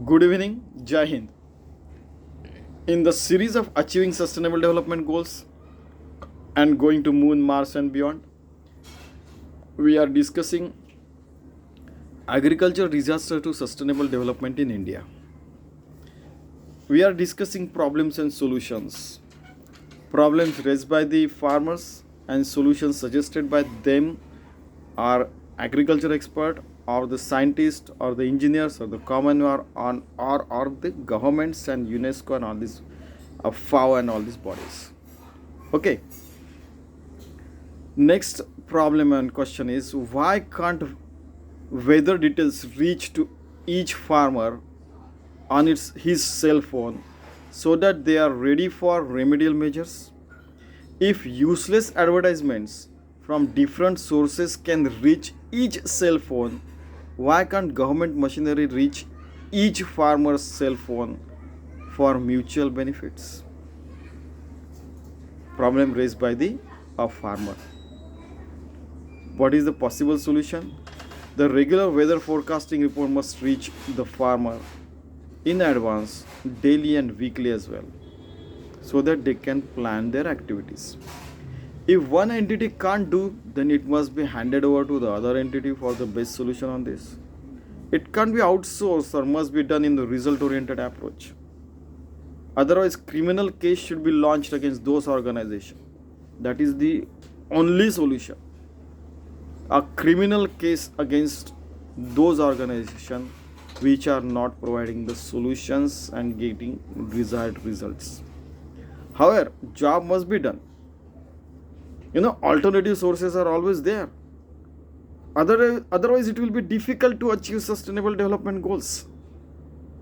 Good evening, Jai Hind. In the series of achieving sustainable development goals and going to moon, Mars and beyond, we are discussing agriculture disaster to sustainable development in India. We are discussing problems and solutions. Problems raised by the farmers and solutions suggested by them are agriculture expert or the scientist or the engineers or the common or the governments and UNESCO and all these FAO and all these bodies. Okay. Next problem and question is why can't weather details reach to each farmer on his cell phone so that they are ready for remedial measures? If useless advertisements from different sources can reach each cell phone, why can't government machinery reach each farmer's cell phone for mutual benefits? Problem raised by the farmer. What is the possible solution? The regular weather forecasting report must reach the farmer in advance, daily and weekly as well, so that they can plan their activities. If one entity can't do, then it must be handed over to the other entity for the best solution on this. It can't be outsourced or must be done in the result oriented approach. Otherwise, criminal case should be launched against those organizations. That is the only solution. A criminal case against those organizations which are not providing the solutions and getting desired results. However, job must be done. Alternative sources are always there. Otherwise, it will be difficult to achieve sustainable development goals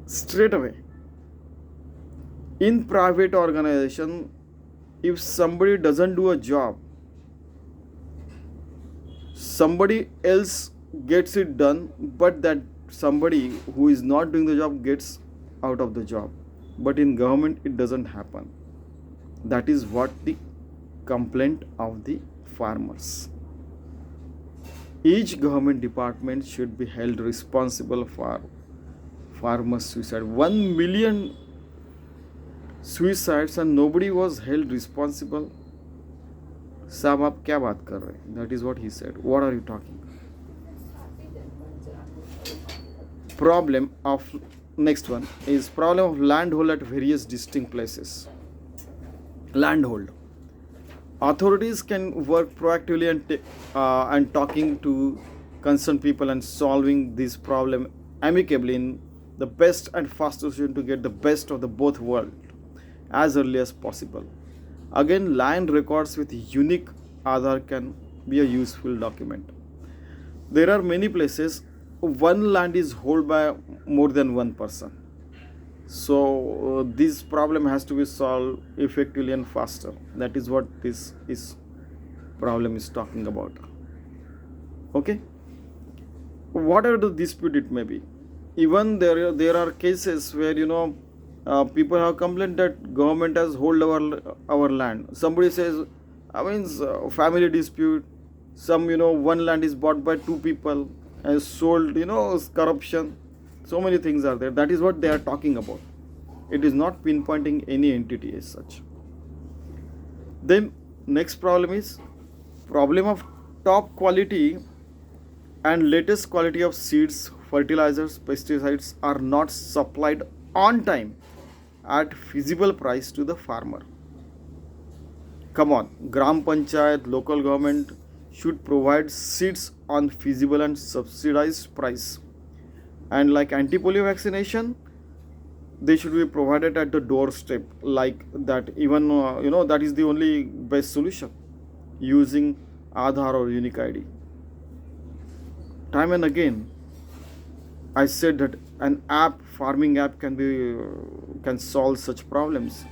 straight away. In private organization, if somebody doesn't do a job, somebody else gets it done, but that somebody who is not doing the job gets out of the job. But in government, it doesn't happen. That is what the complaint of the farmers. Each government department should be held responsible for farmer suicide. 1 million suicides and nobody was held responsible. साहब आप क्या बात कर रहे हैं? That is what he said. What are you talking? Problem of next one is problem of landhold at various distinct places. Landhold. Authorities can work proactively and talking to concerned people and solving this problem amicably in the best and fastest solution to get the best of the both world as early as possible. Again, land records with unique Aadhaar can be a useful document. There are many places one land is held by more than one person. So this problem has to be solved effectively and faster. That is what this problem is talking about. Okay. Whatever the dispute it may be, even there are cases where people have complained that government has hold our land. Somebody says, family dispute. Some one land is bought by two people and sold. Corruption. So many things are there. That is what they are talking about. It is not pinpointing any entity as such. Then next problem is problem of top quality and latest quality of seeds, fertilizers, pesticides are not supplied on time at feasible price to the farmer. Come on, Gram Panchayat, local government should provide seeds on feasible and subsidized price. And like anti-polio vaccination, they should be provided at the doorstep like that. Even that is the only best solution, using Aadhaar or unique ID. Time and again, I said that an farming app can solve such problems,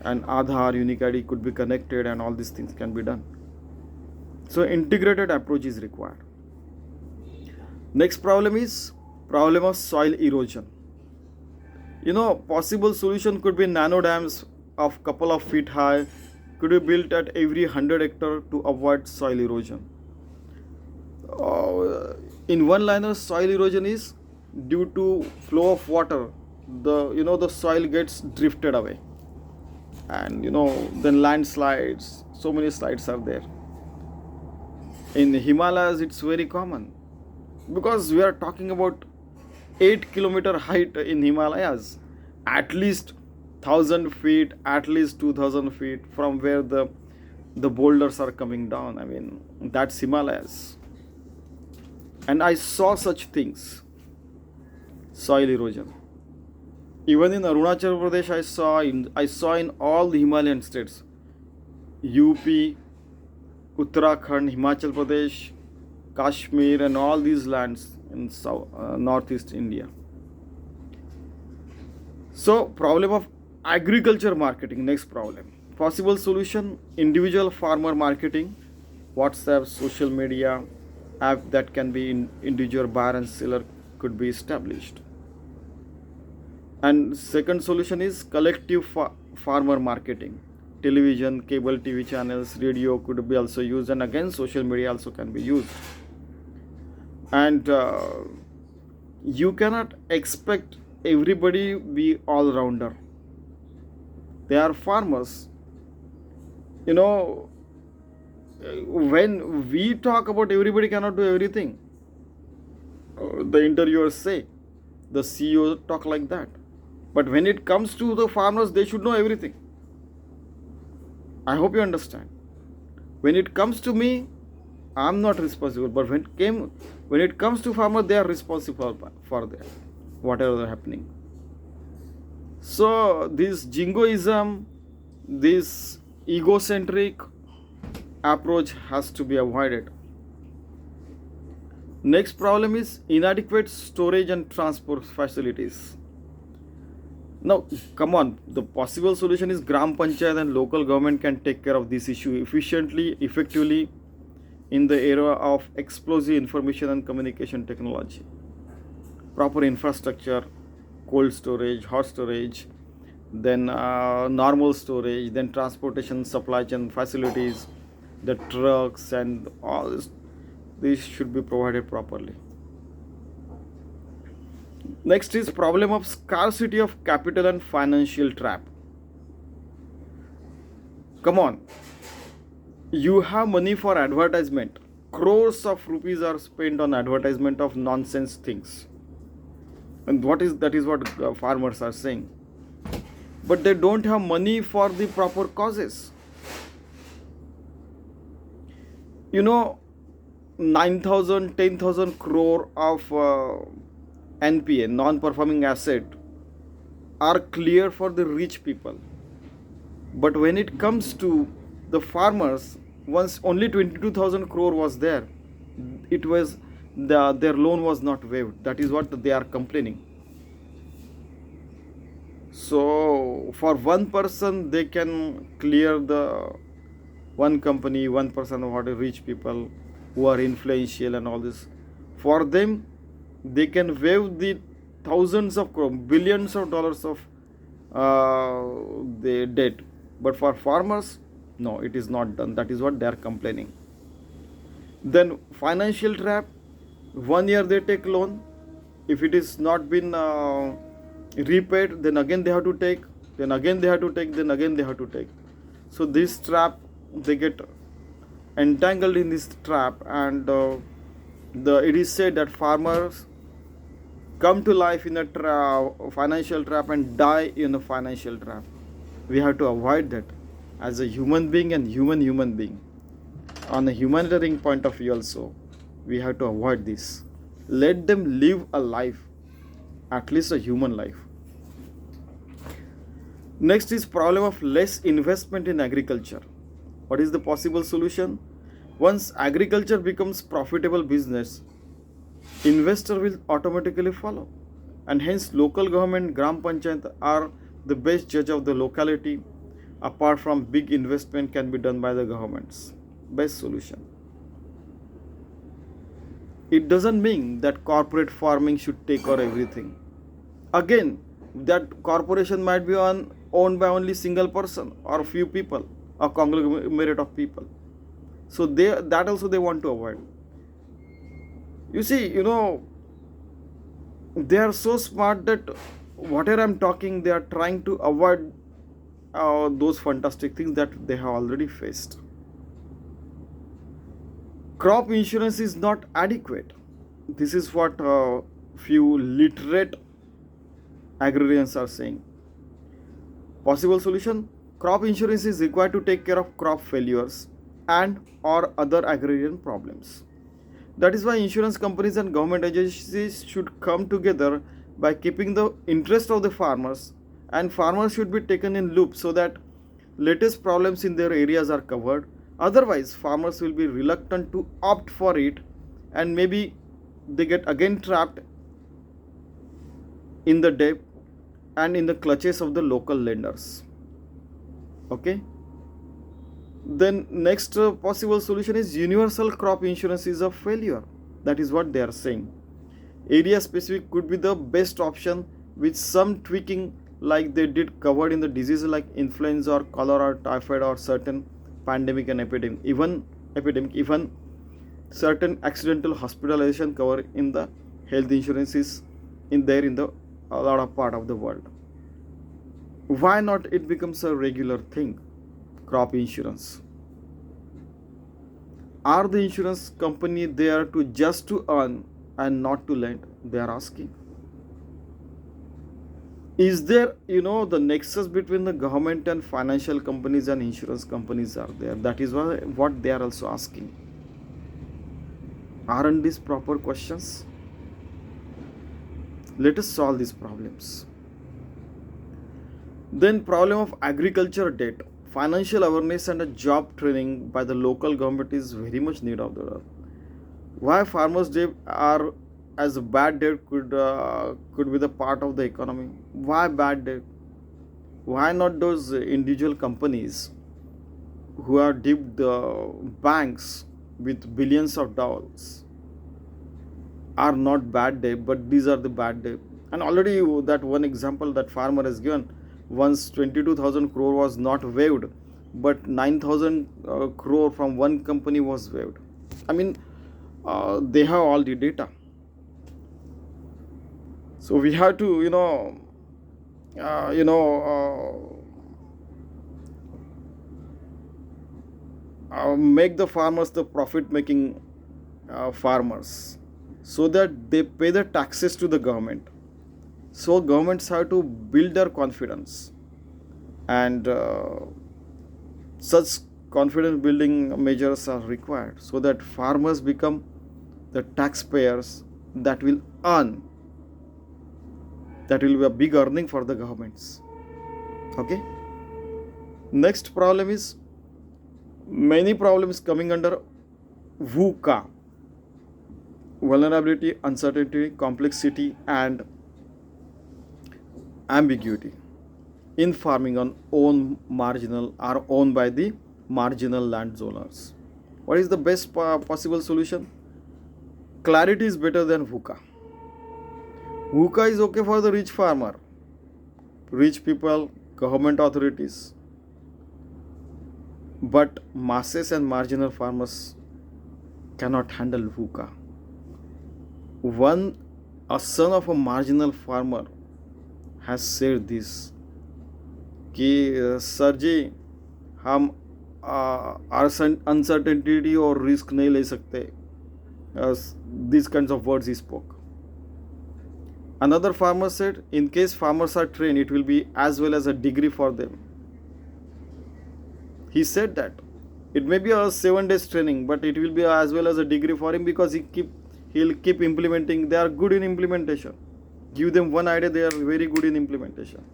and Aadhaar, unique ID could be connected, and all these things can be done. So integrated approach is required. Next problem is problem of soil erosion. Possible solution could be nano dams of couple of feet high, could be built at every 100 hectare to avoid soil erosion. In one liner, soil erosion is due to flow of water the soil gets drifted away, and then landslides, so many slides are there. In Himalayas it's very common, because we are talking about 8 kilometer height in Himalayas, at least 1,000 feet, at least 2,000 feet from where the boulders are coming down. I mean, that's Himalayas. And I saw such things, soil erosion. Even in Arunachal Pradesh, I saw in all the Himalayan states, UP, Uttarakhand, Himachal Pradesh, Kashmir, and all these lands in northeast India. So, problem of agriculture marketing. Next problem. Possible solution: individual farmer marketing, WhatsApp, social media app that can be individual buyer and seller could be established. And second solution is collective farmer marketing. Television, cable TV channels, radio could be also used, and again social media also can be used. And you cannot expect everybody be all rounder. They are farmers. You know, when we talk about everybody cannot do everything, the interviewers say, the CEO talk like that. But when it comes to the farmers, they should know everything. I hope you understand. When it comes to me, I'm not responsible. But when it comes to farmer, they are responsible for that, whatever is happening. So this jingoism, this egocentric approach has to be avoided. Next problem is inadequate storage and transport facilities. Now, come on, the possible solution is Gram Panchayat and local government can take care of this issue efficiently, effectively in the era of explosive information and communication technology. Proper infrastructure, cold storage, hot storage, then normal storage, then transportation, supply chain facilities, the trucks, and all this should be provided properly. Next is problem of scarcity of capital and financial trap. Come on, you have money for advertisement. Crores of rupees are spent on advertisement of nonsense things. And that is what farmers are saying. But they don't have money for the proper causes. 9,000, 10,000 crore of NPA, non-performing asset, are clear for the rich people. But when it comes to the farmers, once only 22,000 crore was there, their loan was not waived. That is what they are complaining. So for one person, they can clear the one company, one person, what rich people who are influential and all this. For them, they can waive the thousands of crore, billions of dollars of the debt. But for farmers, no, it is not done. That is what they are complaining. Then financial trap. 1 year they take loan. If it is not been repaid, then again they have to take. Then again they have to take. Then again they have to take. So this trap, they get entangled in this trap, and it is said that farmers come to life in a financial trap and die in a financial trap. We have to avoid that as a human being and human being. On a humanitarian point of view also, we have to avoid this. Let them live a life, at least a human life. Next is problem of less investment in agriculture. What is the possible solution? Once agriculture becomes profitable business, investor will automatically follow, and hence local government, Gram Panchayat are the best judge of the locality. Apart from big investment can be done by the governments. Best solution. It doesn't mean that corporate farming should take over everything. Again, that corporation might be owned by only single person or few people, a conglomerate of people. So that also they want to avoid. You see, they are so smart that whatever I'm talking, they are trying to avoid those fantastic things that they have already faced. Crop insurance is not adequate. This is what few literate agrarians are saying. Possible solution: crop insurance is required to take care of crop failures and or other agrarian problems. That is why insurance companies and government agencies should come together by keeping the interest of the farmers, and farmers should be taken in loop so that latest problems in their areas are covered. Otherwise, farmers will be reluctant to opt for it, and maybe they get again trapped in the debt and in the clutches of the local lenders. Okay. Then next possible solution is universal crop insurance is a failure. That is what they are saying. Area specific could be the best option with some tweaking, like they did covered in the diseases like influenza or cholera or typhoid or certain pandemic and even certain accidental hospitalization cover in the health insurances in the a lot of part of the world. Why not it becomes a regular thing? Crop insurance. Are the insurance company there to just to earn and not to lend? They are asking. Is there, the nexus between the government and financial companies and insurance companies are there? That is what they are also asking. Aren't these proper questions? Let us solve these problems. Then problem of agriculture debt. Financial awareness and a job training by the local government is very much need of the earth. Why farmers debt are as a bad debt could be the part of the economy? Why bad debt? Why not those individual companies who are dipped the banks with billions of dollars are not bad debt, but these are the bad debt. And already that one example that farmer has given, once 22,000 crore was not waived, but 9,000 crore from one company was waived. I mean, they have all the data. So we have to, make the farmers the profit-making farmers, so that they pay the taxes to the government. So governments have to build their confidence, and such confidence building measures are required so that farmers become the taxpayers that will earn. That will be a big earning for the governments. Okay. Next problem is many problems coming under VUCA: vulnerability, uncertainty, complexity, and ambiguity in farming on own marginal are owned by the marginal landowners. What is the best possible solution? Clarity is better than VUCA. VUCA is okay for the rich farmer, rich people, government authorities, but masses and marginal farmers cannot handle VUCA. A son of a marginal farmer has said this कि sir जी हम uncertainty और risk नहीं ले सकते. These kinds of words he spoke. Another farmer said, in case farmers are trained, it will be as well as a degree for them. He said that it may be a 7 days training, but it will be as well as a degree for him, because he'll keep implementing. They are good in implementation. Give them one idea, they are very good in implementation.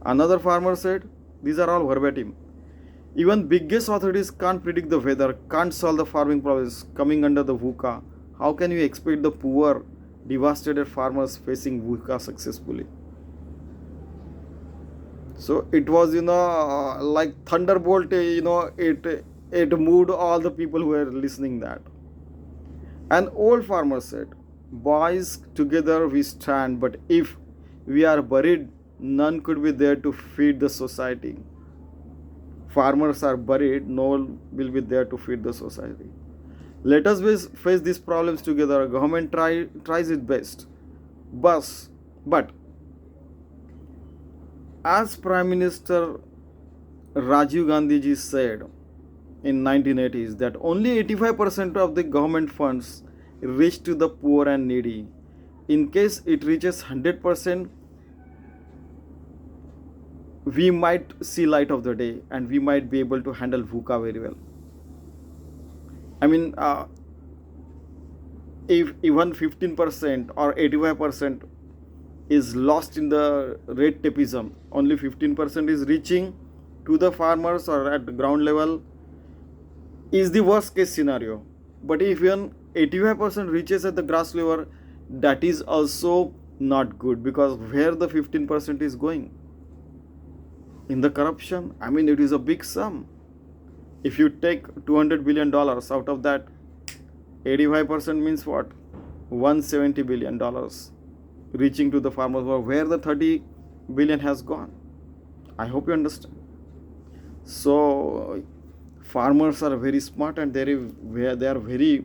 Another farmer said, these are all verbatim, even biggest authorities can't predict the weather, can't solve the farming problems coming under the VUCA. How can you expect the poor, devastated farmers facing VUCA successfully? So it was, like thunderbolt, it moved all the people who were listening that. An old farmer said, boys, together we stand, but if we are buried, none could be there to feed the society. Farmers are buried, no one will be there to feed the society. Let us face these problems together. Government tries its best. But as Prime Minister Rajiv Gandhi ji said in 1980s that only 85% of the government funds reach to the poor and needy. In case it reaches 100%, we might see light of the day and we might be able to handle VUCA very well. I mean, if even 15% or 85% is lost in the red tapeism, only 15% is reaching to the farmers or at the ground level, is the worst case scenario. But if even 85% reaches at the grass level, that is also not good, because where the 15% is going? In the corruption. I mean, it is a big sum. If you take $200 billion, out of that 85% means what? $170 billion reaching to the farmers, where the 30 billion has gone. I hope you understand. So farmers are very smart and they are very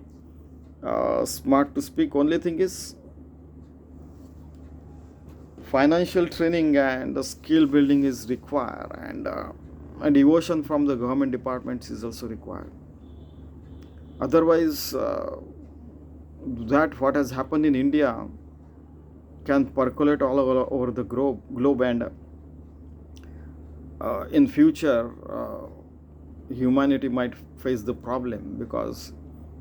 smart to speak. Only thing is, financial training and skill building is required, and devotion from the government departments is also required. Otherwise, that what has happened in India can percolate all over the globe, and in future humanity might face the problem, because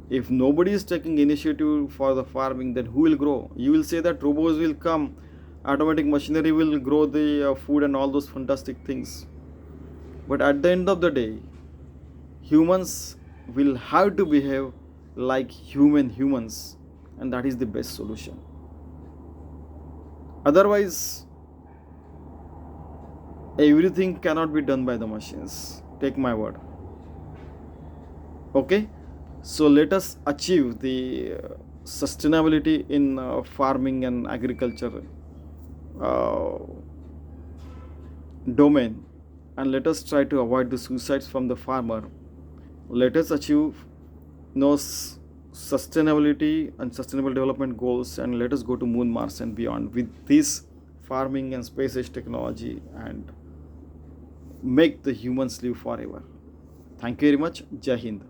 if nobody is taking initiative for the farming, then who will grow? You will say that robots will come, automatic machinery will grow the food and all those fantastic things, but at the end of the day, humans will have to behave like humans, and that is the best solution. Otherwise, everything cannot be done by the machines, take my word. Okay, so let us achieve the sustainability in farming and agriculture domain, and let us try to avoid the suicides from the farmer. Let us achieve sustainability and sustainable development goals, and let us go to moon, Mars and beyond with this farming and space age technology, and make the humans live forever. Thank you very much. Jai Hind.